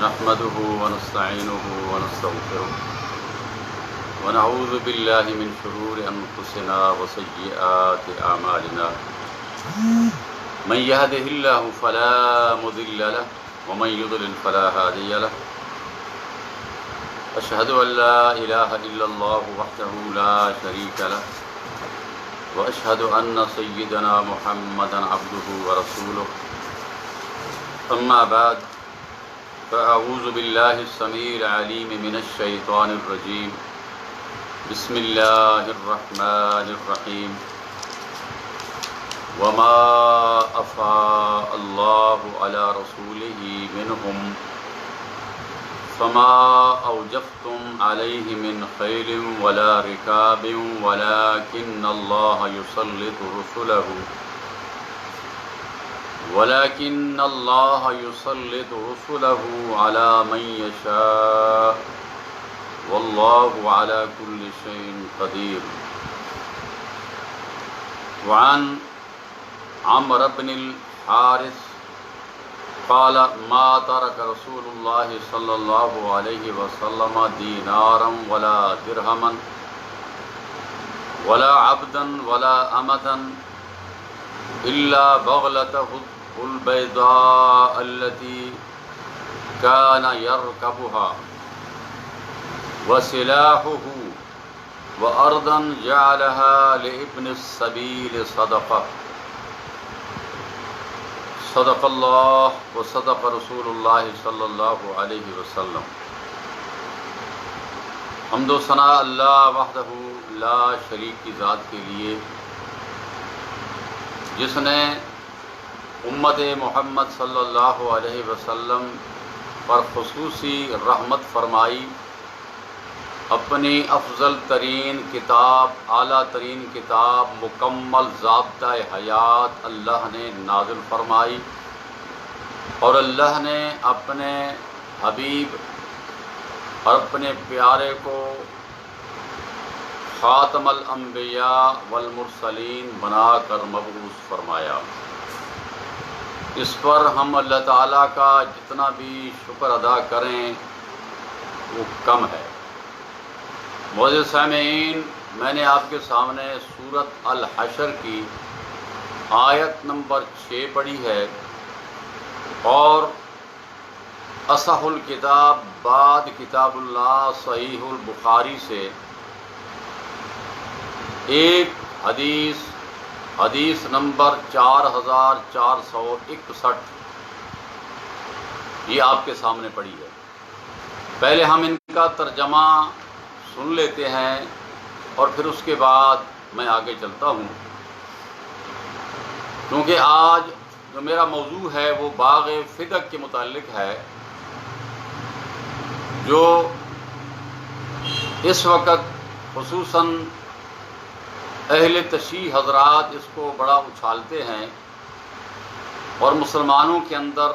نحمده ونستعينه ونستغفره ونعوذ بالله من شرور أنفسنا وسيئات أعمالنا من يهده الله فلا مضل له ومن يضلل فلا هادي له أشهد أن لا إله إلا الله وحده لا شريك له وأشهد أن سيدنا محمدا عبده ورسوله أما بعد فأعوذ بالله السميع العليم من الشيطان الرجيم بسم الله الرحمن الرحيم وما أفاء الله على رسوله منهم فما أوجفتم عليه من خيل ولا ركاب ولكن الله يسلط رسله على من يشاء والله على كل شيء قدير. وعن عمرو بن الحارث قال ما ترك رسول الله صلى الله عليه وسلم دينارا ولا درهما ولا عبدا ولا أمة إلا بغلته البيضاء التي كان يركبها وسلاحه وأرضا جعلها لابن السبيل صدقة. صدق اللہ وصدق رسول اللہ صلی اللہ علیہ وسلم. حمد و ثناء اللہ وحدہ لا شریک کی ذات کے لیے جس نے امت محمد صلی اللہ علیہ وسلم پر خصوصی رحمت فرمائی. اپنی افضل ترین کتاب، اعلیٰ ترین کتاب، مکمل ضابطہ حیات اللہ نے نازل فرمائی اور اللہ نے اپنے حبیب اور اپنے پیارے کو خاتم الانبیاء والمرسلین بنا کر مبعوث فرمایا. اس پر ہم اللہ تعالیٰ کا جتنا بھی شکر ادا کریں وہ کم ہے. معزز سامعین، میں نے آپ کے سامنے سورۃ الحشر کی آیت نمبر 6 پڑھی ہے اور اصح الکتاب بعد کتاب اللہ صحیح البخاری سے ایک حدیث نمبر 4461 یہ آپ کے سامنے پڑھی ہے. پہلے ہم ان کا ترجمہ سن لیتے ہیں اور پھر اس کے بعد میں آگے چلتا ہوں، کیونکہ آج جو میرا موضوع ہے وہ باغ فدق کے متعلق ہے، جو اس وقت خصوصاً اہل تشیع حضرات اس کو بڑا اچھالتے ہیں اور مسلمانوں کے اندر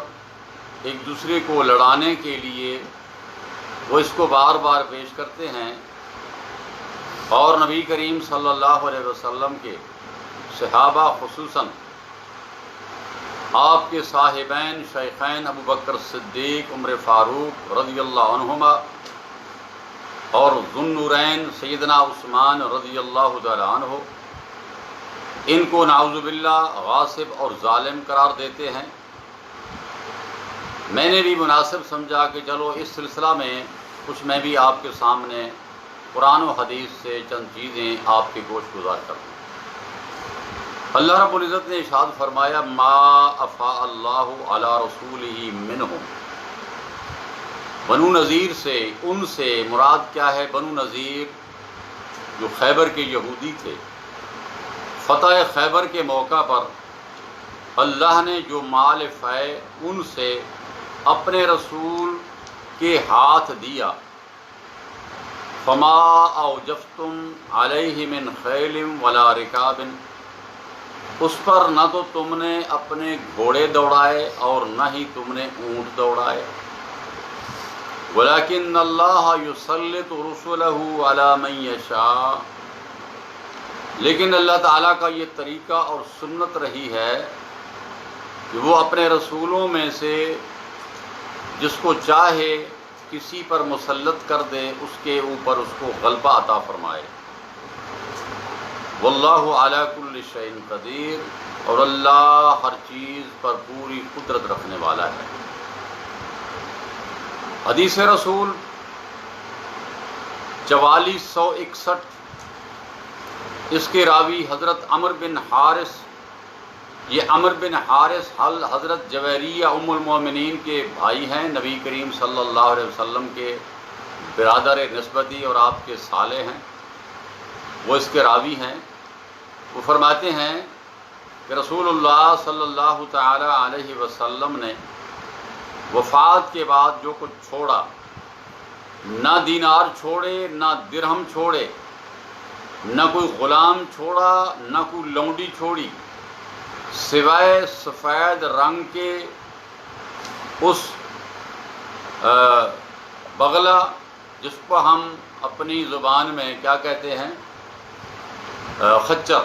ایک دوسرے کو لڑانے کے لیے وہ اس کو بار بار پیش کرتے ہیں. اور نبی کریم صلی اللہ علیہ وسلم کے صحابہ خصوصاً آپ کے صاحبین شیخین ابو بکر صدیق عمر فاروق رضی اللہ عنہما اور ذو النورین سیدنا عثمان رضی اللہ تعالی عنہ ان کو نعوذ باللہ غاصب اور ظالم قرار دیتے ہیں. میں نے بھی مناسب سمجھا کہ چلو اس سلسلہ میں کچھ میں بھی آپ کے سامنے قرآن و حدیث سے چند چیزیں آپ کے گوش گزار کر دوں. اللہ رب العزت نے ارشاد فرمایا ما افاء اللہ علی رسولہ منہم. بنو نذیر سے، ان سے مراد کیا ہے؟ بنو نذیر جو خیبر کے یہودی تھے. فتح خیبر کے موقع پر اللہ نے جو مال فے ان سے اپنے رسول کے ہاتھ دیا، فما اوجفتم علیہ من خیل ولا رکاب، اس پر نہ تو تم نے اپنے گھوڑے دوڑائے اور نہ ہی تم نے اونٹ دوڑائے. ولیکن اللہ یسلط رسلہ علی من یشاء، لیکن اللہ تعالیٰ کا یہ طریقہ اور سنت رہی ہے کہ وہ اپنے رسولوں میں سے جس کو چاہے کسی پر مسلط کر دے اس کے اوپر اس کو غلبہ عطا فرمائے۔ واللہ علی کل شیء قدیر، اور اللہ ہر چیز پر پوری قدرت رکھنے والا ہے۔ حدیث رسول 4461، اس کے راوی حضرت عمرو بن حارث، یہ عمرو بن حارث حضرت جویریہ ام المومنین کے بھائی ہیں، نبی کریم صلی اللہ علیہ وسلم کے برادر نسبتی اور آپ کے صالح ہیں، وہ اس کے راوی ہیں۔ وہ فرماتے ہیں کہ رسول اللہ صلی اللہ تعالی علیہ وسلم نے وفات کے بعد جو کچھ چھوڑا، نہ دینار چھوڑے، نہ درہم چھوڑے، نہ کوئی غلام چھوڑا، نہ کوئی لونڈی چھوڑی، سوائے سفید رنگ کے اس بغلہ جس کو ہم اپنی زبان میں کیا کہتے ہیں، خچر،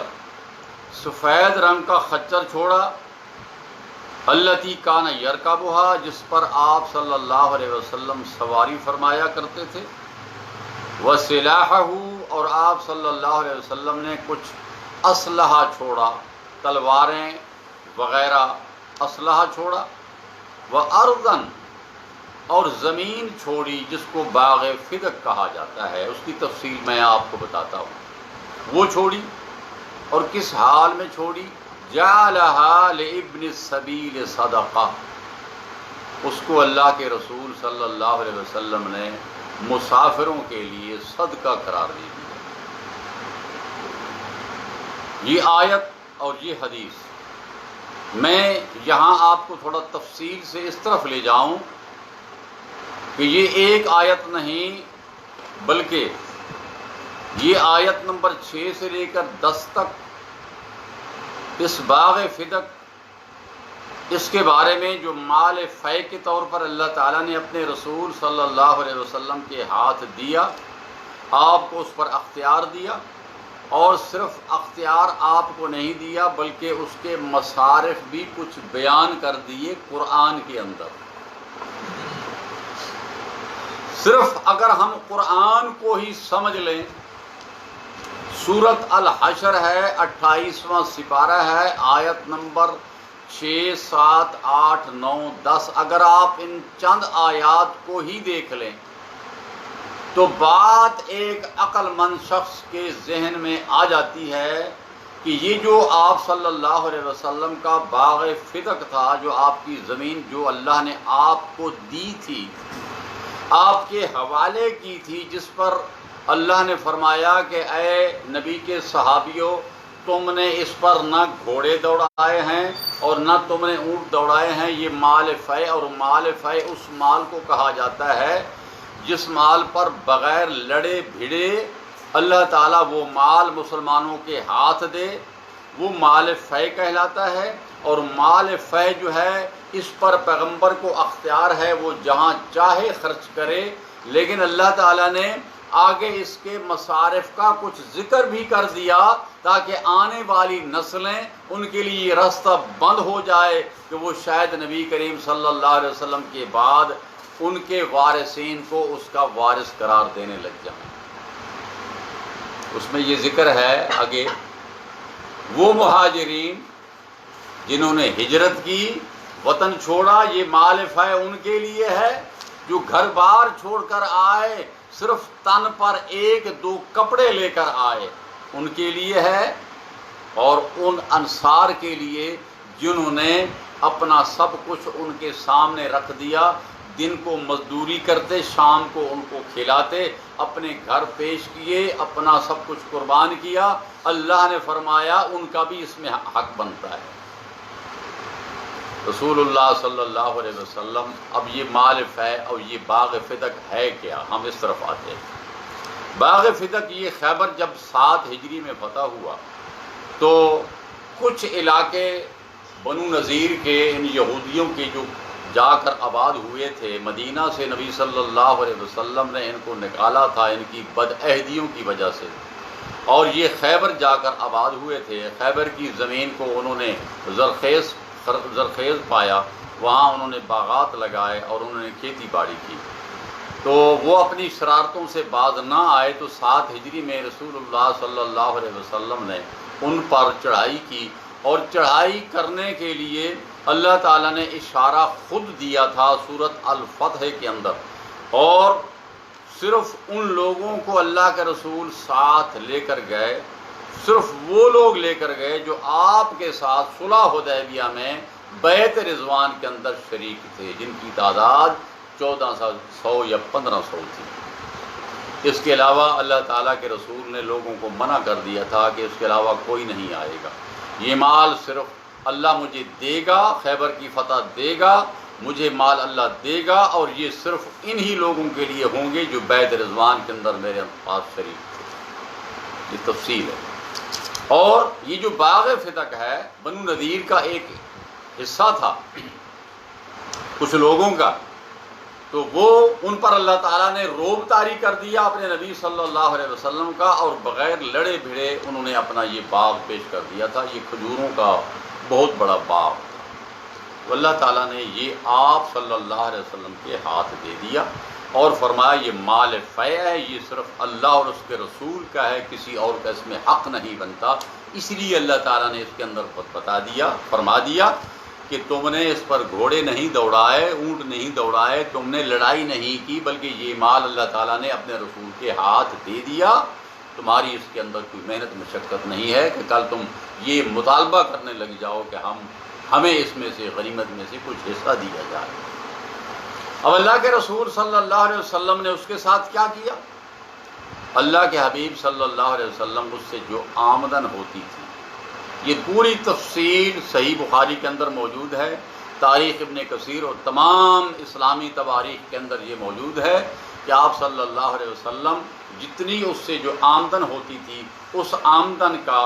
سفید رنگ کا خچر چھوڑا، التی کان یرکبھا، جس پر آپ صلی اللہ علیہ وسلم سواری فرمایا کرتے تھے، وسلاحہ، اور آپ صلی اللہ علیہ وسلم نے کچھ اسلحہ چھوڑا، تلواریں وغیرہ اسلحہ چھوڑا، وارضاً، اور زمین چھوڑی جس کو باغ فدق کہا جاتا ہے، اس کی تفصیل میں آپ کو بتاتا ہوں، وہ چھوڑی، اور کس حال میں چھوڑی، جعلها لابن السبیل صدقہ، اس کو اللہ کے رسول صلی اللہ علیہ وسلم نے مسافروں کے لیے صدقہ قرار دے دیا۔ یہ آیت اور یہ حدیث میں یہاں آپ کو تھوڑا تفصیل سے اس طرف لے جاؤں کہ یہ ایک آیت نہیں، بلکہ یہ آیت نمبر 6 سے لے کر 10 تک اس باغ فدق، اس کے بارے میں جو مال فے کے طور پر اللہ تعالیٰ نے اپنے رسول صلی اللہ علیہ وسلم کے ہاتھ دیا، آپ کو اس پر اختیار دیا، اور صرف اختیار آپ کو نہیں دیا بلکہ اس کے مصارف بھی کچھ بیان کر دیے قرآن کے اندر۔ صرف اگر ہم قرآن کو ہی سمجھ لیں، سورۃ الحشر ہے، 28واں سپارہ ہے، آیت نمبر 6، 7، 8، 9، 10، اگر آپ ان چند آیات کو ہی دیکھ لیں تو بات ایک عقل مند شخص کے ذہن میں آ جاتی ہے کہ یہ جو آپ صلی اللہ علیہ وسلم کا باغ فدق تھا، جو آپ کی زمین جو اللہ نے آپ کو دی تھی، آپ کے حوالے کی تھی، جس پر اللہ نے فرمایا کہ اے نبی کے صحابیوں، تم نے اس پر نہ گھوڑے دوڑائے ہیں اور نہ تم نے اونٹ دوڑائے ہیں، یہ مال فے، اور مال فے اس مال کو کہا جاتا ہے جس مال پر بغیر لڑے بھیڑے اللہ تعالیٰ وہ مال مسلمانوں کے ہاتھ دے، وہ مال فے کہلاتا ہے۔ اور مال فے جو ہے اس پر پیغمبر کو اختیار ہے، وہ جہاں چاہے خرچ کرے، لیکن اللہ تعالیٰ نے آگے اس کے مصارف کا کچھ ذکر بھی کر دیا تاکہ آنے والی نسلیں ان کے لیے یہ راستہ بند ہو جائے کہ وہ شاید نبی کریم صلی اللہ علیہ وسلم کے بعد ان کے وارثین کو اس کا وارث قرار دینے لگ جائیں۔ اس میں یہ ذکر ہے آگے، وہ مہاجرین جنہوں نے ہجرت کی، وطن چھوڑا، یہ مال فے ان کے لیے ہے جو گھر بار چھوڑ کر آئے، صرف تن پر 1-2 کپڑے لے کر آئے، ان کے لیے ہے، اور ان انصار کے لیے جنہوں نے اپنا سب کچھ ان کے سامنے رکھ دیا، دن کو مزدوری کرتے، شام کو ان کو کھلاتے، اپنے گھر پیش کیے، اپنا سب کچھ قربان کیا، اللہ نے فرمایا ان کا بھی اس میں حق بنتا ہے۔ رسول اللہ صلی اللہ علیہ وسلم، اب یہ مال فے اور یہ باغ فدق ہے کیا، ہم اس طرف آتے ہیں۔ باغ فدق یہ خیبر جب 7 ہجری میں فتح ہوا تو کچھ علاقے بنو نذیر کے، ان یہودیوں کے جو جا کر آباد ہوئے تھے، مدینہ سے نبی صلی اللہ علیہ وسلم نے ان کو نکالا تھا ان کی بدعہدیوں کی وجہ سے، اور یہ خیبر جا کر آباد ہوئے تھے۔ خیبر کی زمین کو انہوں نے زرخیز پایا، وہاں انہوں نے باغات لگائے اور انہوں نے کھیتی باڑی کی، تو وہ اپنی شرارتوں سے باز نہ آئے تو 7 ہجری میں رسول اللہ صلی اللہ علیہ وسلم نے ان پر چڑھائی کی، اور چڑھائی کرنے کے لیے اللہ تعالیٰ نے اشارہ خود دیا تھا سورۃ الفتح کے اندر، اور صرف ان لوگوں کو اللہ کے رسول ساتھ لے کر گئے، صرف وہ لوگ لے کر گئے جو آپ کے ساتھ صلح حدیبیہ میں بیعت رضوان کے اندر شریک تھے، جن کی تعداد 1400 یا 1500 تھی۔ اس کے علاوہ اللہ تعالیٰ کے رسول نے لوگوں کو منع کر دیا تھا کہ اس کے علاوہ کوئی نہیں آئے گا، یہ مال صرف اللہ مجھے دے گا، خیبر کی فتح دے گا، مجھے مال اللہ دے گا، اور یہ صرف انہی لوگوں کے لیے ہوں گے جو بیعت رضوان کے اندر میرے پاس شریک تھے۔ یہ تفصیل ہے۔ اور یہ جو باغ فتح ہے بنو نذیر کا ایک حصہ تھا کچھ لوگوں کا، تو وہ ان پر اللہ تعالیٰ نے رعب طاری کر دیا اپنے نبی صلی اللہ علیہ وسلم کا، اور بغیر لڑے بھیڑے انہوں نے اپنا یہ باغ پیش کر دیا تھا۔ یہ کھجوروں کا بہت بڑا باغ تھا، تو اللہ تعالیٰ نے یہ آپ صلی اللہ علیہ وسلم کے ہاتھ دے دیا اور فرمایا یہ مال فیع ہے، یہ صرف اللہ اور اس کے رسول کا ہے، کسی اور کا اس میں حق نہیں بنتا۔ اس لیے اللہ تعالیٰ نے اس کے اندر بتا دیا، فرما دیا کہ تم نے اس پر گھوڑے نہیں دوڑائے، اونٹ نہیں دوڑائے، تم نے لڑائی نہیں کی، بلکہ یہ مال اللہ تعالیٰ نے اپنے رسول کے ہاتھ دے دیا، تمہاری اس کے اندر کوئی محنت مشقت نہیں ہے کہ کل تم یہ مطالبہ کرنے لگ جاؤ کہ ہمیں اس میں سے غنیمت میں سے کچھ حصہ دیا جائے۔ اب اللہ کے رسول صلی اللہ علیہ وسلم نے اس کے ساتھ کیا کیا؟ اللہ کے حبیب صلی اللہ علیہ وسلم اس سے جو آمدن ہوتی تھی، یہ پوری تفصیل صحیح بخاری کے اندر موجود ہے، تاریخ ابن کثیر اور تمام اسلامی تواریخ کے اندر یہ موجود ہے کہ آپ صلی اللہ علیہ وسلم جتنی اس سے جو آمدن ہوتی تھی، اس آمدن کا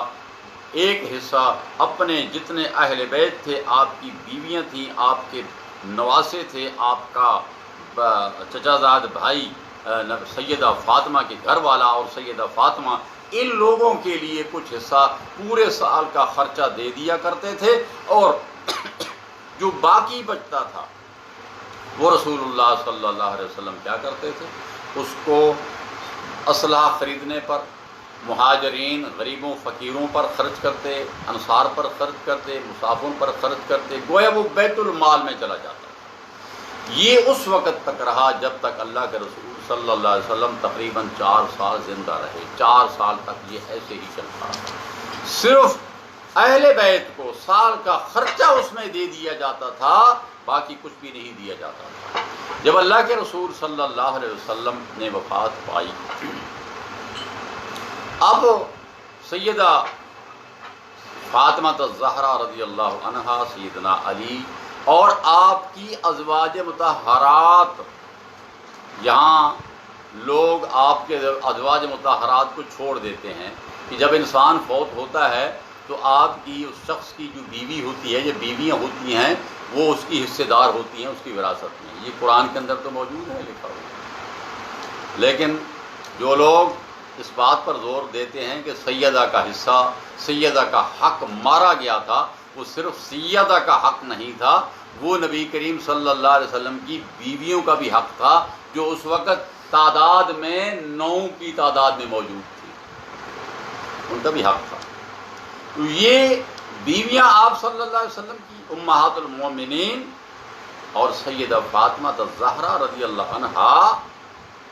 ایک حصہ اپنے جتنے اہل بیت تھے، آپ کی بیویاں تھیں، آپ کے نواسے تھے، آپ کا چچا زاد بھائی سیدہ فاطمہ کے گھر والا اور سیدہ فاطمہ، ان لوگوں کے لیے کچھ حصہ پورے سال کا خرچہ دے دیا کرتے تھے، اور جو باقی بچتا تھا وہ رسول اللہ صلی اللہ علیہ وسلم کیا کرتے تھے؟ اس کو اسلحہ خریدنے پر، مہاجرین غریبوں فقیروں پر خرچ کرتے، انصار پر خرچ کرتے، مسافروں پر خرچ کرتے، گویا وہ بیت المال میں چلا جاتا تھا۔ یہ اس وقت تک رہا جب تک اللہ کے رسول صلی اللہ علیہ وسلم تقریباً 4 سال زندہ رہے۔ 4 سال تک یہ ایسے ہی چلتا رہا، صرف اہل بیت کو سال کا خرچہ اس میں دے دیا جاتا تھا، باقی کچھ بھی نہیں دیا جاتا تھا۔ جب اللہ کے رسول صلی اللہ علیہ وسلم نے وفات پائی، اب سیدہ فاطمہ الزہرا رضی اللہ عنہا، سیدنا علی اور آپ کی ازواج مطہرات، یہاں لوگ آپ کے ازواج مطہرات کو چھوڑ دیتے ہیں کہ جب انسان فوت ہوتا ہے تو آپ کی اس شخص کی جو بیوی ہوتی ہے، جو بیویاں ہوتی ہیں، وہ اس کی حصے دار ہوتی ہیں اس کی وراثت میں۔ یہ قرآن کے اندر تو موجود ہے، لکھا ہوا۔ لیکن جو لوگ اس بات پر زور دیتے ہیں کہ سیدہ کا حصہ، سیدہ کا حق مارا گیا تھا، وہ صرف سیدہ کا حق نہیں تھا، وہ نبی کریم صلی اللہ علیہ وسلم کی بیویوں کا بھی حق تھا، جو اس وقت تعداد میں 9 کی تعداد میں موجود تھی، ان کا بھی حق تھا۔ تو یہ بیویاں آپ صلی اللہ علیہ وسلم کی امہات المومنین اور سیدہ فاطمہ الزہرا رضی اللہ عنہا،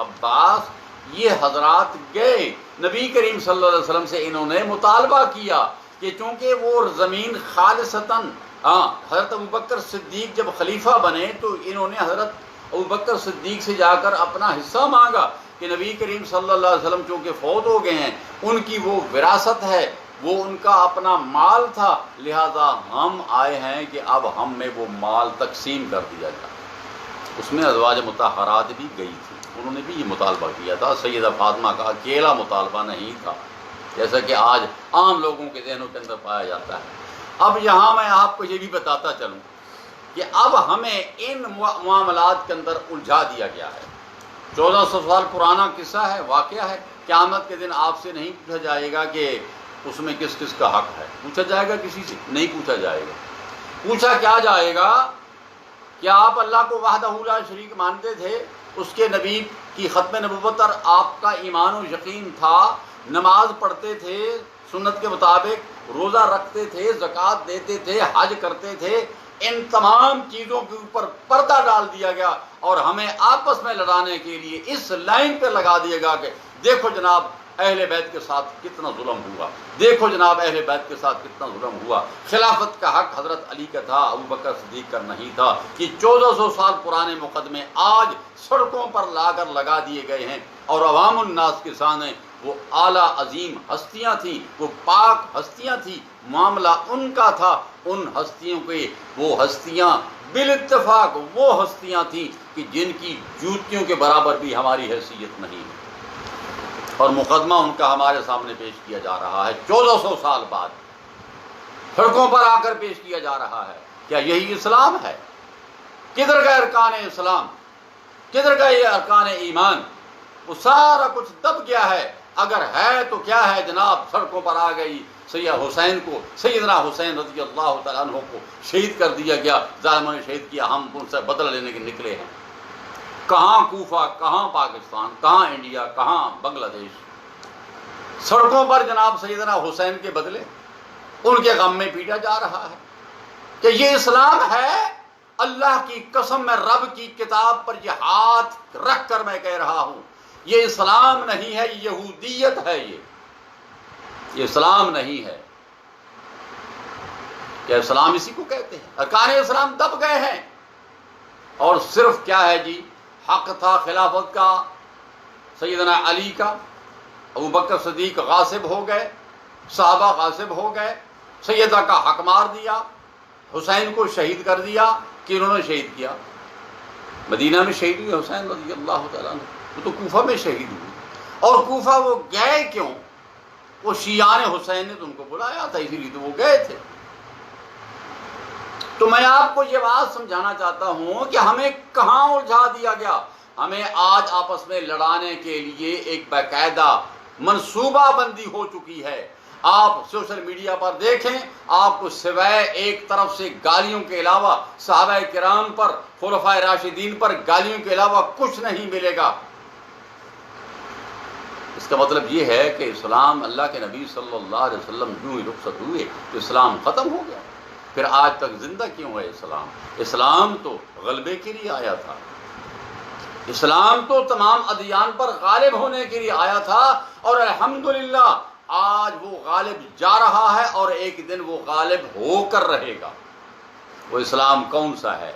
عباس، یہ حضرات گئے نبی کریم صلی اللہ علیہ وسلم سے، انہوں نے مطالبہ کیا کہ چونکہ وہ زمین خالصتاً، حضرت ابوبکر صدیق جب خلیفہ بنے تو انہوں نے حضرت ابوبکر صدیق سے جا کر اپنا حصہ مانگا کہ نبی کریم صلی اللہ علیہ وسلم چونکہ فوت ہو گئے ہیں، ان کی وہ وراثت ہے، وہ ان کا اپنا مال تھا، لہذا ہم آئے ہیں کہ اب ہم میں وہ مال تقسیم کر دیا جائے۔ اس میں ازواج مطہرات بھی گئی تھی، انہوں نے بھی یہ مطالبہ کیا تھا، سیدہ فاطمہ کا اکیلا مطالبہ نہیں تھا جیسا کہ آج عام لوگوں کے ذہنوں کے اندر پایا جاتا ہے۔ اب یہاں میں آپ کو یہ بھی بتاتا چلوں کہ اب ہمیں ان معاملات کے اندر الجھا دیا گیا ہے۔ 1400 سال پرانا قصہ ہے، واقعہ ہے، قیامت کے دن آپ سے نہیں پوچھا جائے گا کہ اس میں کس کس کا حق ہے، پوچھا جائے گا کسی سے نہیں پوچھا جائے گا۔ پوچھا کیا جائے گا کیا آپ اللہ کو وحدہ لا شریک مانتے تھے؟ اس کے نبی کی ختم نبوت پر آپ کا ایمان و یقین تھا، نماز پڑھتے تھے سنت کے مطابق، روزہ رکھتے تھے، زکوٰۃ دیتے تھے، حج کرتے تھے، ان تمام چیزوں کے اوپر پردہ ڈال دیا گیا اور ہمیں آپس میں لڑانے کے لیے اس لائن پہ لگا دیا گیا کہ دیکھو جناب اہل بیت کے ساتھ کتنا ظلم ہوا، دیکھو جناب اہل بیت کے ساتھ کتنا ظلم ہوا۔ خلافت کا حق حضرت علی کا تھا، ابو بکر صدیق کا نہیں تھا۔ کہ 1400 سال پرانے مقدمے آج سڑکوں پر لا کر لگا دیے گئے ہیں اور عوام الناس کے سامنے وہ اعلیٰ عظیم ہستیاں تھیں، وہ پاک ہستیاں تھیں، معاملہ ان کا تھا۔ ان ہستیوں کے وہ ہستیاں بالاتفاق وہ ہستیاں تھیں کہ جن کی جوتیوں کے برابر بھی ہماری حیثیت نہیں ہے، اور مقدمہ ان کا ہمارے سامنے پیش کیا جا رہا ہے 1400 سال بعد، سڑکوں پر آ کر پیش کیا جا رہا ہے۔ کیا یہی اسلام ہے؟ کدھر گئے ارکان اسلام؟ کدھر گئے یہ ارکان ایمان؟ وہ سارا کچھ دب گیا ہے۔ اگر ہے تو کیا ہے جناب، سڑکوں پر آ گئی، سیدنا حسین رضی اللہ تعالیٰ عنہ کو شہید کر دیا گیا، ظالموں نے شہید کیا، ہم ان سے بدلہ لینے کے نکلے ہیں۔ کہاں کوفہ، کہاں پاکستان، کہاں انڈیا، کہاں بنگلہ دیش؟ سڑکوں پر جناب سیدنا حسین کے بدلے ان کے غم میں پیٹا جا رہا ہے۔ کہ یہ اسلام ہے؟ اللہ کی قسم میں رب کی کتاب پر یہ ہاتھ رکھ کر میں کہہ رہا ہوں، یہ اسلام نہیں ہے، یہ یہودیت ہے۔ یہ اسلام نہیں ہے۔ کیا اسلام اسی کو کہتے ہیں؟ ارکان اسلام دب گئے ہیں، اور صرف کیا ہے جی، حق تھا خلافت کا سیدنا علی کا، ابو بکر صدیق غاصب ہو گئے، صحابہ غاصب ہو گئے، سیدہ کا حق مار دیا، حسین کو شہید کر دیا۔ کہ انہوں نے شہید کیا، مدینہ میں شہید ہوئے حسین رضی اللہ تعالیٰ عنہ، وہ تو کوفہ میں شہید ہوئے۔ اور کوفہ وہ گئے کیوں؟ وہ شیعان حسین نے تو ان کو بلایا تھا، اسی لیے تو وہ گئے تھے۔ تو میں آپ کو یہ بات سمجھانا چاہتا ہوں کہ ہمیں کہاں الجھا دیا گیا۔ ہمیں آج آپس میں لڑانے کے لیے ایک باقاعدہ منصوبہ بندی ہو چکی ہے۔ آپ سوشل میڈیا پر دیکھیں، آپ کو سوائے ایک طرف سے گالیوں کے علاوہ صحابہ کرام پر، خلفائے راشدین پر گالیوں کے علاوہ کچھ نہیں ملے گا۔ اس کا مطلب یہ ہے کہ اسلام، اللہ کے نبی صلی اللہ علیہ وسلم یوں ہی رخصت ہوئے تو اسلام ختم ہو گیا؟ پھر آج تک زندہ کیوں ہے اسلام؟ اسلام تو غلبے کے لیے آیا تھا، اسلام تو تمام ادیان پر غالب ہونے کے لیے آیا تھا، اور الحمدللہ آج وہ غالب جا رہا ہے اور ایک دن وہ غالب ہو کر رہے گا۔ وہ اسلام کون سا ہے؟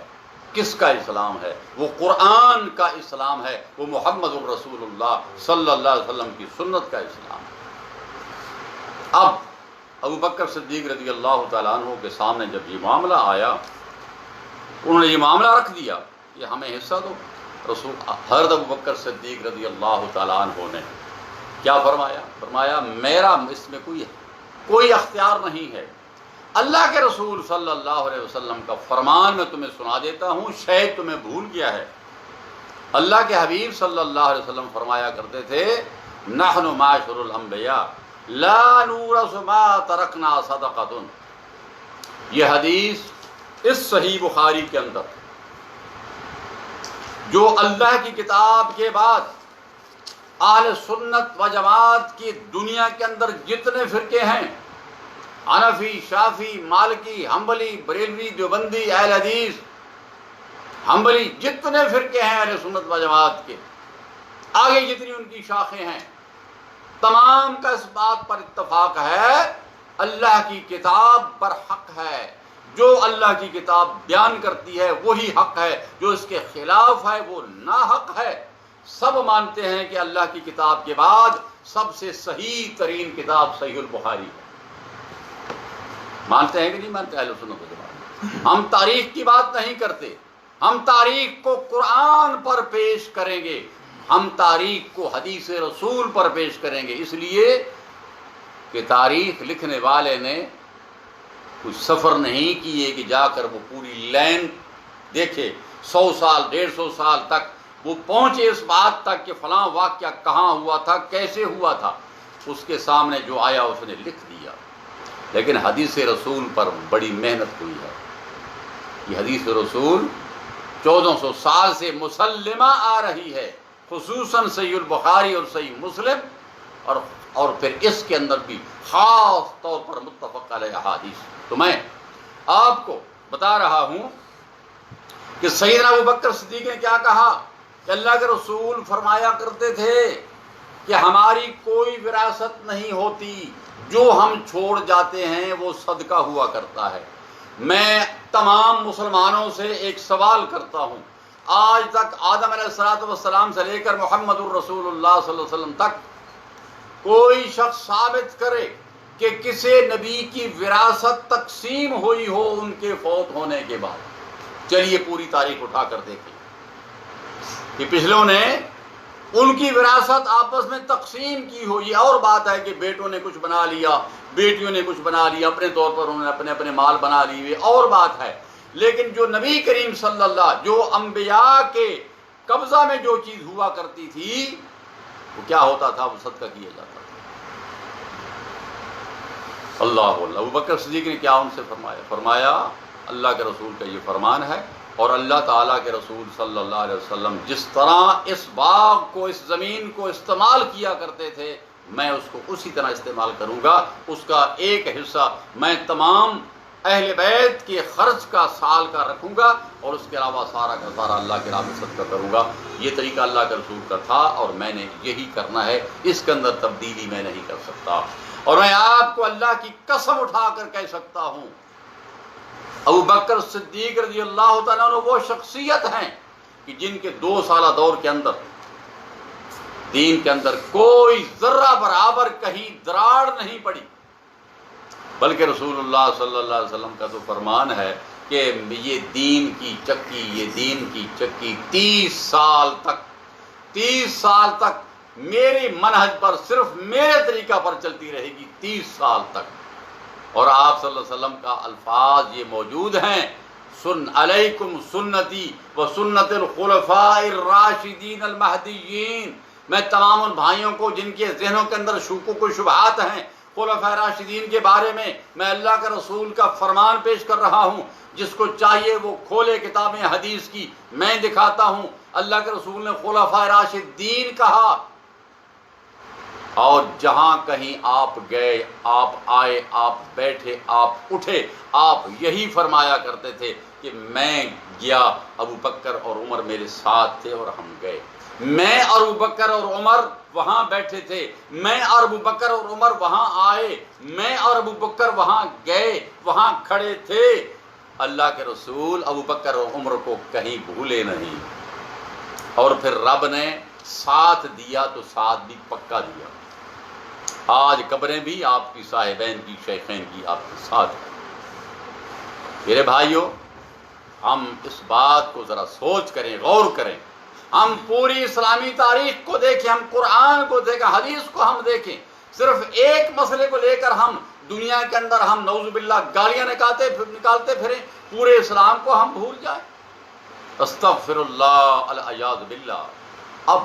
کس کا اسلام ہے؟ وہ قرآن کا اسلام ہے، وہ محمد الرسول اللہ صلی اللہ علیہ وسلم کی سنت کا اسلام ہے۔ اب ابو بکر صدیق رضی اللہ تعالیٰ عنہ کے سامنے جب یہ معاملہ آیا، انہوں نے یہ معاملہ رکھ دیا کہ ہمیں حصہ دو۔ رسول حضرت ابو بکر صدیق رضی اللہ تعالیٰ عنہ نے کیا فرمایا؟ فرمایا میرا اس میں کوئی اختیار نہیں ہے۔ اللہ کے رسول صلی اللہ علیہ وسلم کا فرمان میں تمہیں سنا دیتا ہوں، شاید تمہیں بھول گیا ہے۔ اللہ کے حبیب صلی اللہ علیہ وسلم فرمایا کرتے تھے، نحن معاشر الانبیاء لا نورث ما ترکنا صدقۃ۔ یہ حدیث اس صحیح بخاری کے اندر، جو اللہ کی کتاب کے بعد اہل سنت و جماعت کی دنیا کے اندر جتنے فرقے ہیں، حنفی، شافعی، مالکی، حنبلی، بریلوی، دیوبندی، اہل حدیث، حنبلی، جتنے فرقے ہیں اہل سنت و جماعت کے، آگے جتنی ان کی شاخیں ہیں، تمام کا اس بات پر اتفاق ہے، اللہ کی کتاب پر حق ہے۔ جو اللہ کی کتاب بیان کرتی ہے وہی حق ہے، جو اس کے خلاف ہے وہ ناحق ہے۔ سب مانتے ہیں کہ اللہ کی کتاب کے بعد سب سے صحیح ترین کتاب صحیح البخاری ہے۔ مانتے ہیں کہ نہیں مانتے اہل سنت و جماعت؟ ہم تاریخ کی بات نہیں کرتے، ہم تاریخ کو قرآن پر پیش کریں گے، ہم تاریخ کو حدیث رسول پر پیش کریں گے، اس لیے کہ تاریخ لکھنے والے نے کچھ سفر نہیں کیے کہ جا کر وہ پوری لائن دیکھے، 100 سال 150 سال تک وہ پہنچے اس بات تک کہ فلاں واقعہ کہاں ہوا تھا، کیسے ہوا تھا۔ اس کے سامنے جو آیا اس نے لکھ دیا۔ لیکن حدیث رسول پر بڑی محنت ہوئی ہے۔ یہ حدیث رسول 1400 سال سے مسلمہ آ رہی ہے، خصوصاً صحیح البخاری اور صحیح مسلم، اور پھر اس کے اندر بھی خاص طور پر متفق علیہ احادیث۔ تو میں آپ کو بتا رہا ہوں کہ سیدنا ابوبکر صدیق نے کیا کہا کہ اللہ کے رسول فرمایا کرتے تھے کہ ہماری کوئی وراثت نہیں ہوتی، جو ہم چھوڑ جاتے ہیں وہ صدقہ ہوا کرتا ہے۔ میں تمام مسلمانوں سے ایک سوال کرتا ہوں، آج تک آدم علیہ السلام سے لے کر محمد الرسول اللہ صلی اللہ علیہ وسلم تک کوئی شخص ثابت کرے کہ کسی نبی کی وراثت تقسیم ہوئی ہو ان کے فوت ہونے کے بعد؟ چلیے پوری تاریخ اٹھا کر دیکھیں کہ پچھلوں نے ان کی وراثت آپس میں تقسیم کی ہو۔ یہ اور بات ہے کہ بیٹوں نے کچھ بنا لیا، بیٹیوں نے کچھ بنا لیا، اپنے طور پر انہوں نے اپنے اپنے مال بنا لیے، اور بات ہے۔ لیکن جو نبی کریم صلی اللہ، جو انبیاء کے قبضہ میں جو چیز ہوا کرتی تھی وہ کیا ہوتا تھا؟ وہ صدقہ کیا جاتا تھا۔ اللہ ابوبکر صدیق نے کیا ان سے فرمایا اللہ کے رسول کا یہ فرمان ہے، اور اللہ تعالیٰ کے رسول صلی اللہ علیہ وسلم جس طرح اس باغ کو، اس زمین کو استعمال کیا کرتے تھے، میں اس کو اسی طرح استعمال کروں گا۔ اس کا ایک حصہ میں تمام اہل بیت کے خرچ کا سال کا رکھوں گا، اور اس کے علاوہ سارا کا سارا اللہ کے راہ میں صدقہ کروں گا۔ یہ طریقہ اللہ کے رسول کا تھا، اور میں نے یہی کرنا ہے، اس کے اندر تبدیلی میں نہیں کر سکتا۔ اور میں آپ کو اللہ کی قسم اٹھا کر کہہ سکتا ہوں، ابوبکر صدیق رضی اللہ تعالیٰ عنہ وہ شخصیت ہیں کہ جن کے 2 سالہ دور کے اندر دین کے اندر کوئی ذرہ برابر کہیں دراڑ نہیں پڑی، بلکہ رسول اللہ صلی اللہ علیہ وسلم کا تو فرمان ہے کہ یہ دین کی چکی 30 سال تک میری منہج پر، صرف میرے طریقہ پر چلتی رہے گی، 30 سال تک۔ اور آپ صلی اللہ علیہ وسلم کا الفاظ یہ موجود ہیں، علیکم سنتی و سنت الخلفاء الراشدین المہدیین۔ میں تمام ان بھائیوں کو جن کے ذہنوں کے اندر شکوک و شبہات ہیں خلفاء راشدین کے بارے میں اللہ کے رسول کا فرمان پیش کر رہا ہوں۔ جس کو چاہیے وہ کھولے کتابیں حدیث کی، میں دکھاتا ہوں اللہ کے رسول نے خلفاء راشدین کہا، اور جہاں کہیں آپ گئے، آپ آئے، آپ بیٹھے، آپ اٹھے، آپ یہی فرمایا کرتے تھے کہ میں گیا، ابو بکر اور عمر میرے ساتھ تھے اور ہم گئے، میں اور ابو بکر اور عمر وہاں بیٹھے تھے، میں اور ابو بکر اور عمر وہاں آئے، میں اور ابو بکر وہاں گئے، وہاں کھڑے تھے۔ اللہ کے رسول ابو بکر اور عمر کو کہیں بھولے نہیں، اور پھر رب نے ساتھ دیا تو ساتھ بھی پکا دیا۔ آج قبریں بھی آپ کی صاحبین کی، شیخین کی آپ کے ساتھ ہیں۔ میرے بھائیوں، ہم اس بات کو ذرا سوچ کریں، غور کریں، ہم پوری اسلامی تاریخ کو دیکھیں، ہم قرآن کو دیکھیں، حدیث کو ہم دیکھیں۔ صرف ایک مسئلے کو لے کر ہم دنیا کے اندر ہم نعوذ باللہ گالیاں نکالتے پھریں، پورے اسلام کو ہم بھول جائیں۔ استغفر اللہ العیاذ باللہ۔ اب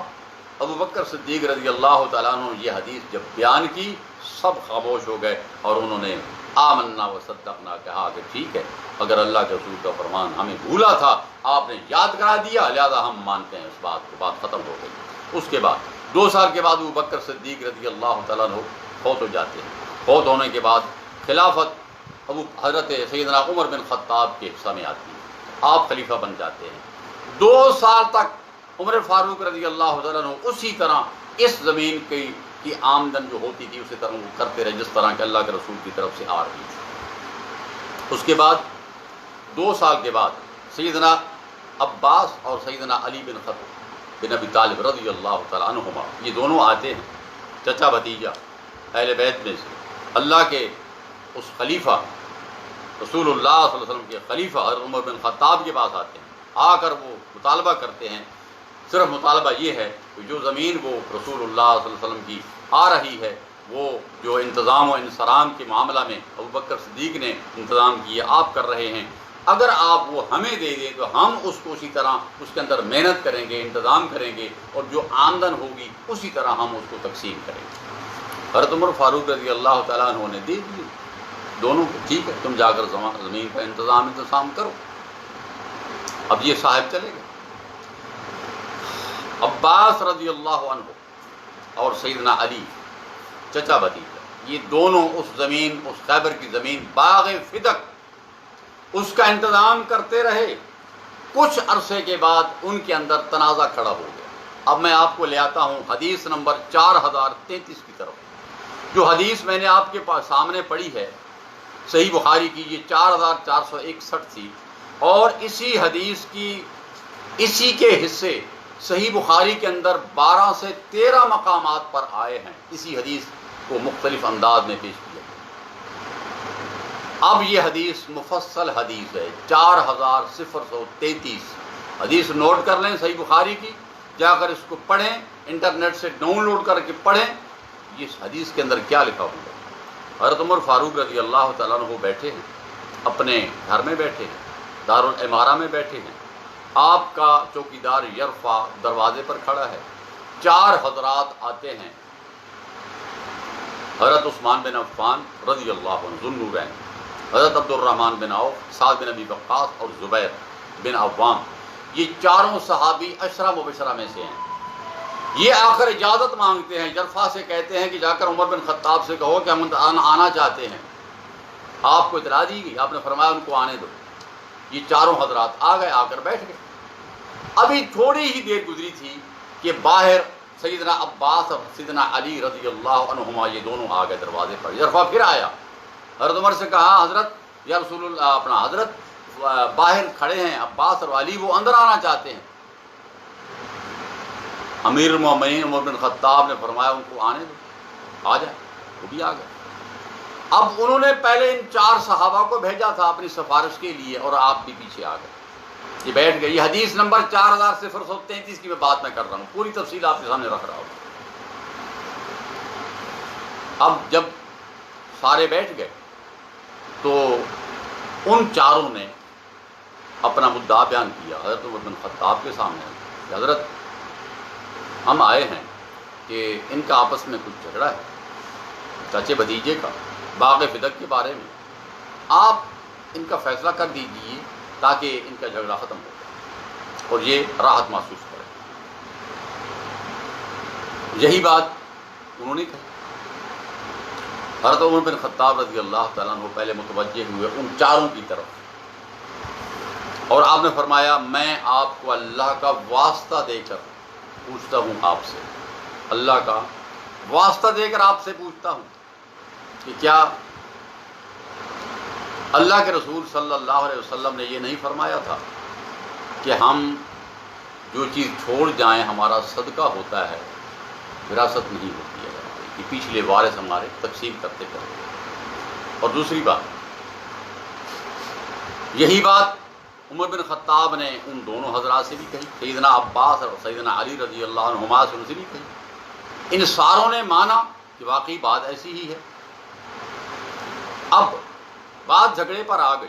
ابو بکر صدیق رضی اللہ تعالیٰ عنہ یہ حدیث جب بیان کی، سب خاموش ہو گئے، اور انہوں نے آمنا و صدقنا کہا کہ ٹھیک ہے، اگر اللہ کے رسول کا فرمان ہمیں بھولا تھا، آپ نے یاد کرا دیا، لہذا ہم مانتے ہیں اس بات کو۔ بات ختم ہو گئی۔ اس کے بعد 2 سال کے بعد ابو بکر صدیق رضی اللہ تعالیٰ عنہ فوت ہو جاتے ہیں۔ فوت ہونے کے بعد خلافت حضرت سیدنا عمر بن خطاب کے حصہ میں آتی ہے، آپ خلیفہ بن جاتے ہیں۔ 2 سال تک عمر فاروق رضی اللہ تعالیٰ عنہ اسی طرح اس زمین کی آمدن جو ہوتی تھی اسی طرح وہ کرتے رہے جس طرح کہ اللہ کے رسول کی طرف سے آ رہی تھی۔ اس کے بعد 2 سال کے بعد سیدنا عباس اور سیدنا علی بن ابی طالب رضی اللہ تعالیٰ عنہما، یہ دونوں آتے ہیں، چچا بھتیجا اہل بیت میں سے، اللہ کے اس خلیفہ رسول اللہ صلی اللہ علیہ وسلم کے خلیفہ حضرت عمر بن خطاب کے پاس آتے ہیں۔ آ کر وہ مطالبہ کرتے ہیں، صرف مطالبہ یہ ہے کہ جو زمین وہ رسول اللہ صلی اللہ علیہ وسلم کی آ رہی ہے، وہ جو انتظام و انصرام کے معاملہ میں ابو بکر صدیق نے انتظام کیے، آپ کر رہے ہیں، اگر آپ وہ ہمیں دے دیں تو ہم اس کو اسی طرح اس کے اندر محنت کریں گے، انتظام کریں گے، اور جو آمدن ہوگی اسی طرح ہم اس کو تقسیم کریں گے۔ حضرت عمر فاروق رضی اللہ تعالیٰ عنہ نے دے دی دونوں کو، ٹھیک ہے تم جا کر زمین کا انتظام کرو۔ اب یہ صاحب چلے گئے۔ عباس رضی اللہ عنہ اور سیدنا علی چچا بھتیجا، یہ دونوں اس زمین، اس خیبر کی زمین باغ فدق، اس کا انتظام کرتے رہے۔ کچھ عرصے کے بعد ان کے اندر تنازع کھڑا ہو گیا۔ اب میں آپ کو لے آتا ہوں حدیث نمبر 4033 کی طرف۔ جو حدیث میں نے آپ کے پاس سامنے پڑھی ہے صحیح بخاری کی، یہ 4461 تھی، اور اسی حدیث کی اسی کے حصے صحیح بخاری کے اندر 12 سے 13 مقامات پر آئے ہیں۔ اسی حدیث کو مختلف انداز میں پیش کیا۔ اب یہ حدیث مفصل حدیث ہے، 4033 حدیث نوٹ کر لیں صحیح بخاری کی، جا کر اس کو پڑھیں، انٹرنیٹ سے ڈاؤن لوڈ کر کے پڑھیں۔ اس حدیث کے اندر کیا لکھا ہوا ہے؟ حضرت عمر فاروق رضی اللہ تعالیٰ عنہ بیٹھے ہیں، اپنے گھر میں بیٹھے ہیں، دارالعمارہ میں بیٹھے ہیں، آپ کا چوکیدار یرفع دروازے پر کھڑا ہے، 4 حضرات آتے ہیں، حضرت عثمان بن عفان رضی اللہ عنہ ذو النورین، حضرت عبد الرحمن بن عوف، سعد بن ابی وقاص اور زبیر بن عوام، یہ چاروں صحابی عشرہ مبشرہ میں سے ہیں۔ یہ آ کر اجازت مانگتے ہیں، یرفع سے کہتے ہیں کہ جا کر عمر بن خطاب سے کہو کہ ہم آنا چاہتے ہیں۔ آپ کو اطلاع دی گئی، آپ نے فرمایا ان کو آنے دو۔ یہ چاروں حضرات آ گئے، آ کر بیٹھ گئے۔ ابھی تھوڑی ہی دیر گزری تھی کہ باہر سیدنا عباس اور سیدنا علی رضی اللہ عنہما یہ دونوں آ گئے دروازے پر۔ یرفع پھر آیا، حضرت عمر سے کہا حضرت یا رسول اللہ، حضرت باہر کھڑے ہیں عباس اور علی، وہ اندر آنا چاہتے ہیں۔ امیر المومنین عمر بن خطاب نے فرمایا ان کو آنے دو، آ جائیں۔ وہ بھی آ گئے۔ اب انہوں نے پہلے ان 4 صحابہ کو بھیجا تھا اپنی سفارش کے لیے، اور آپ بھی پیچھے آ گئے، یہ بیٹھ گئے۔ یہ حدیث نمبر 4033 کی میں بات میں کر رہا ہوں، پوری تفصیل آپ کے سامنے رکھ رہا ہوں۔ اب جب سارے بیٹھ گئے تو ان 4 نے اپنا مدعا بیان کیا حضرت عمر بن خطاب کے سامنے کہ حضرت ہم آئے ہیں کہ ان کا آپس میں کچھ جھگڑا ہے، چچے بھتیجے کا، باغ فدق کے بارے میں، آپ ان کا فیصلہ کر دیجیے تاکہ ان کا جھگڑا ختم ہو جائے اور یہ راحت محسوس کرے۔ یہی بات انہوں نے کہی۔ حضرت عمر بن خطاب رضی اللہ تعالیٰ عنہ پہلے متوجہ ہوئے ان 4 کی طرف، اور آپ نے فرمایا میں آپ کو اللہ کا واسطہ دے کر پوچھتا ہوں، آپ سے اللہ کا واسطہ دے کر آپ سے پوچھتا ہوں کہ کیا اللہ کے رسول صلی اللہ علیہ وسلم نے یہ نہیں فرمایا تھا کہ ہم جو چیز چھوڑ جائیں ہمارا صدقہ ہوتا ہے، وراثت نہیں ہوتی ہے، کہ پچھلے وارث ہمارے تقسیم کرتے کرتے۔ اور دوسری بات، یہی بات عمر بن خطاب نے ان دونوں حضرات سے بھی کہی، سیدنا عباس اور سیدنا علی رضی اللہ عنہما سے ان سے بھی کہی۔ ان ساروں نے مانا کہ واقعی بات ایسی ہی ہے۔ اب بات جھگڑے پر آ گئی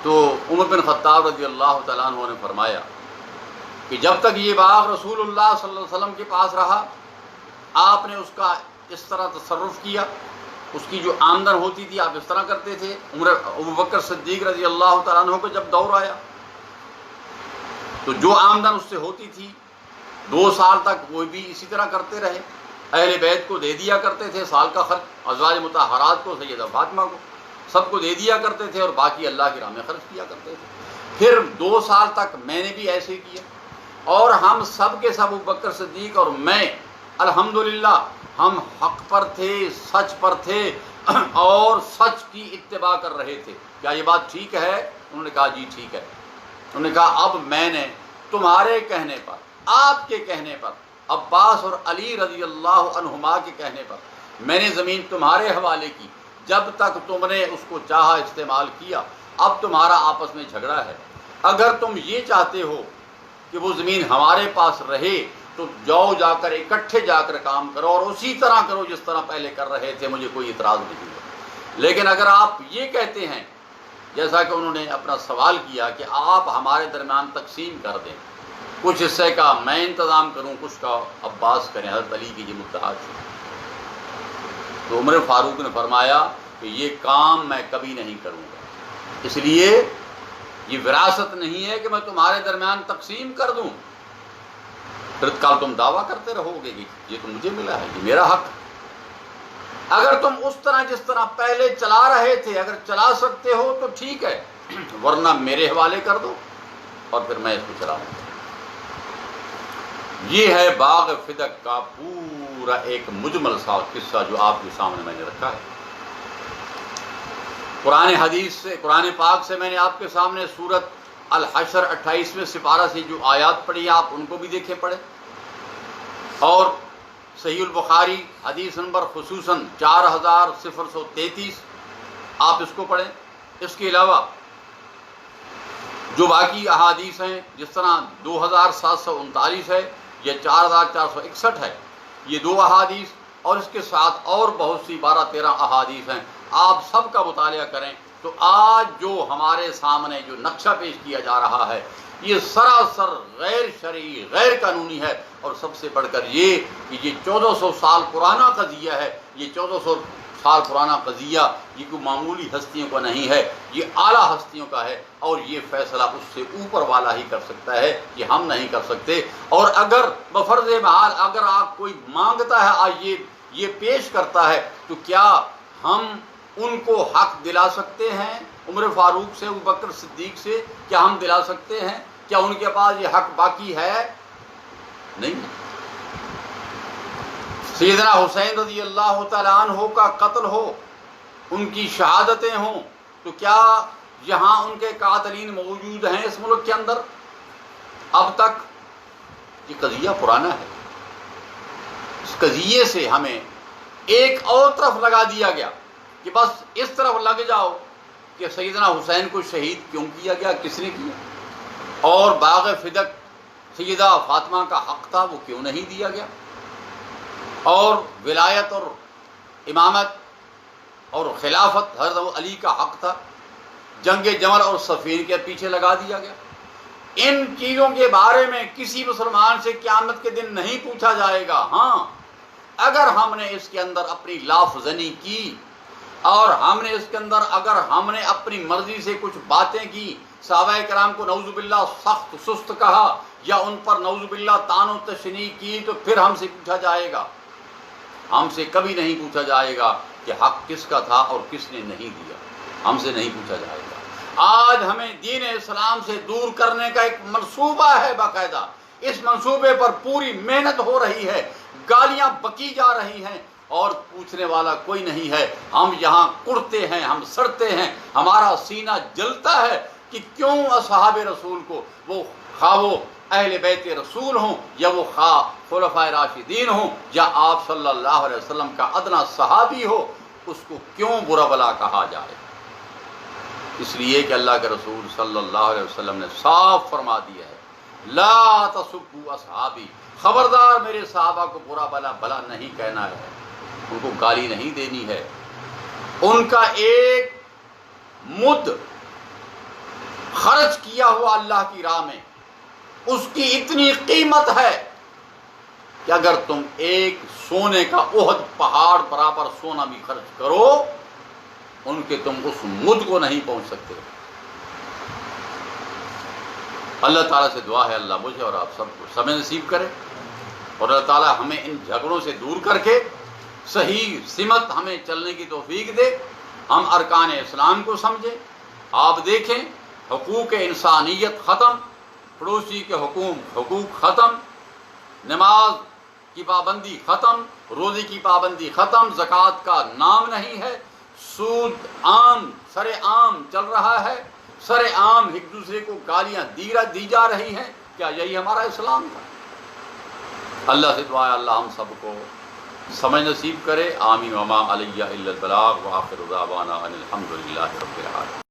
تو عمر بن خطاب رضی اللہ تعالیٰ عنہ نے فرمایا کہ جب تک یہ باغ رسول اللہ صلی اللہ علیہ وسلم کے پاس رہا، آپ نے اس کا اس طرح تصرف کیا، اس کی جو آمدن ہوتی تھی آپ اس طرح کرتے تھے۔ ابوبکر صدیق رضی اللہ تعالیٰ عنہ کو جب دور آیا تو جو آمدن اس سے ہوتی تھی 2 سال تک وہ بھی اسی طرح کرتے رہے، اہل بیت کو دے دیا کرتے تھے، سال کا خرچ ازواج مطہرات کو، سیدہ فاطمہ کو، سب کو دے دیا کرتے تھے، اور باقی اللہ کی راہ میں خرچ کیا کرتے تھے۔ پھر 2 سال تک میں نے بھی ایسے کیا، اور ہم سب کے سب ابوبکر صدیق اور میں الحمدللہ ہم حق پر تھے، سچ پر تھے، اور سچ کی اتباع کر رہے تھے۔ کیا یہ بات ٹھیک ہے؟ انہوں نے کہا جی ٹھیک ہے۔ انہوں نے کہا اب میں نے تمہارے کہنے پر، آپ کے کہنے پر، عباس اور علی رضی اللہ عنہما کے کہنے پر میں نے زمین تمہارے حوالے کی، جب تک تم نے اس کو چاہا استعمال کیا۔ اب تمہارا آپس میں جھگڑا ہے، اگر تم یہ چاہتے ہو کہ وہ زمین ہمارے پاس رہے تو جاؤ، جا کر اکٹھے جا کر کام کرو اور اسی طرح کرو جس طرح پہلے کر رہے تھے، مجھے کوئی اعتراض نہیں ہے۔ لیکن اگر آپ یہ کہتے ہیں، جیسا کہ انہوں نے اپنا سوال کیا کہ آپ ہمارے درمیان تقسیم کر دیں، کچھ حصے کا میں انتظام کروں، کچھ کا عباس کریں، حضرت علی کی یہ مدعا تھی، تو عمر فاروق نے فرمایا کہ یہ کام میں کبھی نہیں کروں گا، اس لیے یہ وراثت نہیں ہے کہ میں تمہارے درمیان تقسیم کر دوں، پھر کل تم دعویٰ کرتے رہو گے کہ یہ تو مجھے ملا ہے، یہ میرا حق ہے۔ اگر تم اس طرح جس طرح پہلے چلا رہے تھے اگر چلا سکتے ہو تو ٹھیک ہے، ورنہ میرے حوالے کر دو اور پھر میں اس کو چلاؤں گا۔ یہ ہے باغ فدق کا پورا ایک مجمل سا قصہ جو آپ کے سامنے میں نے رکھا ہے۔ قرآن حدیث سے، قرآن پاک سے میں نے آپ کے سامنے سورت الحشر 28ویں سپارہ سے جو آیات پڑھی آپ ان کو بھی دیکھیں پڑھیں، اور صحیح البخاری حدیث نمبر خصوصاً 4033 آپ اس کو پڑھیں۔ اس کے علاوہ جو باقی احادیث ہیں جس طرح 2739 ہے یا 4461 ہے، یہ دو احادیث اور اس کے ساتھ اور بہت سی 12-13 احادیث ہیں، آپ سب کا مطالعہ کریں تو آج جو ہمارے سامنے جو نقشہ پیش کیا جا رہا ہے یہ سراسر غیر شرعی، غیر قانونی ہے، اور سب سے بڑھ کر یہ کہ یہ 1400 سال پرانا قضیہ ہے۔ یہ 1400 سال پرانا قضیہ یہ کوئی معمولی ہستیوں کا نہیں ہے، یہ اعلیٰ ہستیوں کا ہے، اور یہ فیصلہ اس سے اوپر والا ہی کر سکتا ہے، یہ ہم نہیں کر سکتے۔ اور اگر بفرض محال اگر آپ کوئی مانگتا ہے یہ پیش کرتا ہے تو کیا ہم ان کو حق دلا سکتے ہیں؟ عمر فاروق سے، ابوبکر صدیق سے کیا ہم دلا سکتے ہیں؟ کیا ان کے پاس یہ حق باقی ہے؟ نہیں۔ سیدنا حسین رضی اللہ تعالیٰ عنہ کا قتل ہو، ان کی شہادتیں ہوں، تو کیا یہاں ان کے قاتلین موجود ہیں اس ملک کے اندر؟ اب تک یہ قضیہ پرانا ہے، اس قضیے سے ہمیں ایک اور طرف لگا دیا گیا کہ بس اس طرف لگ جاؤ کہ سیدنا حسین کو شہید کیوں کیا گیا، کس نے کیا، اور باغ فدق سیدہ فاطمہ کا حق تھا وہ کیوں نہیں دیا گیا، اور ولایت اور امامت اور خلافت حضرت علی کا حق تھا، جنگ جمل اور صفین کے پیچھے لگا دیا گیا۔ ان چیزوں کے بارے میں کسی مسلمان سے قیامت کے دن نہیں پوچھا جائے گا۔ ہاں، اگر ہم نے اس کے اندر اپنی لافزنی کی اور ہم نے اس کے اندر اگر ہم نے اپنی مرضی سے کچھ باتیں کی، صحابہ کرام کو نعوذ باللہ سخت سست کہا یا ان پر نعوذ باللہ طعن و تشنیع کی، تو پھر ہم سے پوچھا جائے گا۔ ہم سے کبھی نہیں پوچھا جائے گا کہ حق کس کا تھا اور کس نے نہیں دیا، ہم سے نہیں پوچھا جائے گا۔ آج ہمیں دین اسلام سے دور کرنے کا ایک منصوبہ ہے باقاعدہ، اس منصوبے پر پوری محنت ہو رہی ہے، گالیاں بکی جا رہی ہیں اور پوچھنے والا کوئی نہیں ہے۔ ہم یہاں کڑتے ہیں، ہم سڑتے ہیں، ہمارا سینہ جلتا ہے کہ کیوں اصحاب رسول کو، وہ خواہ وہ اہل بیت رسول ہوں یا وہ خواہ خلفائے راشدین ہوں یا آپ صلی اللہ علیہ وسلم کا ادنا صحابی ہو، اس کو کیوں برا بلا کہا جائے؟ اس لیے کہ اللہ کے رسول صلی اللہ علیہ وسلم نے صاف فرما دیا ہے، لا تسبوا اصحابی، خبردار میرے صحابہ کو برا بلا نہیں کہنا ہے، ان کو گالی نہیں دینی ہے۔ ان کا ایک مد خرچ کیا ہوا اللہ کی راہ میں، اس کی اتنی قیمت ہے کہ اگر تم ایک سونے کا احد پہاڑ برابر سونا بھی خرچ کرو، ان کے تم اس مد کو نہیں پہنچ سکتے۔ اللہ تعالیٰ سے دعا ہے اللہ مجھے اور آپ سب کو سمجھ نصیب کرے، اور اللہ تعالیٰ ہمیں ان جھگڑوں سے دور کر کے صحیح سمت ہمیں چلنے کی توفیق دے، ہم ارکان اسلام کو سمجھیں۔ آپ دیکھیں، حقوق انسانیت ختم، پڑوسی کے حقوق ختم، نماز کی پابندی ختم، روزے کی پابندی ختم، زکوٰۃ کا نام نہیں ہے، سود عام سر عام چل رہا ہے، سر عام ایک دوسرے کو گالیاں دی جا رہی ہیں۔ کیا یہی ہمارا اسلام تھا؟ اللہ سے دعا ہے اللہ ہم سب کو سمجھ نصیب کرے، آمین۔ وما علیہ الا البلاغ وآخر دعوانا ان الحمد للہ رب العالمین۔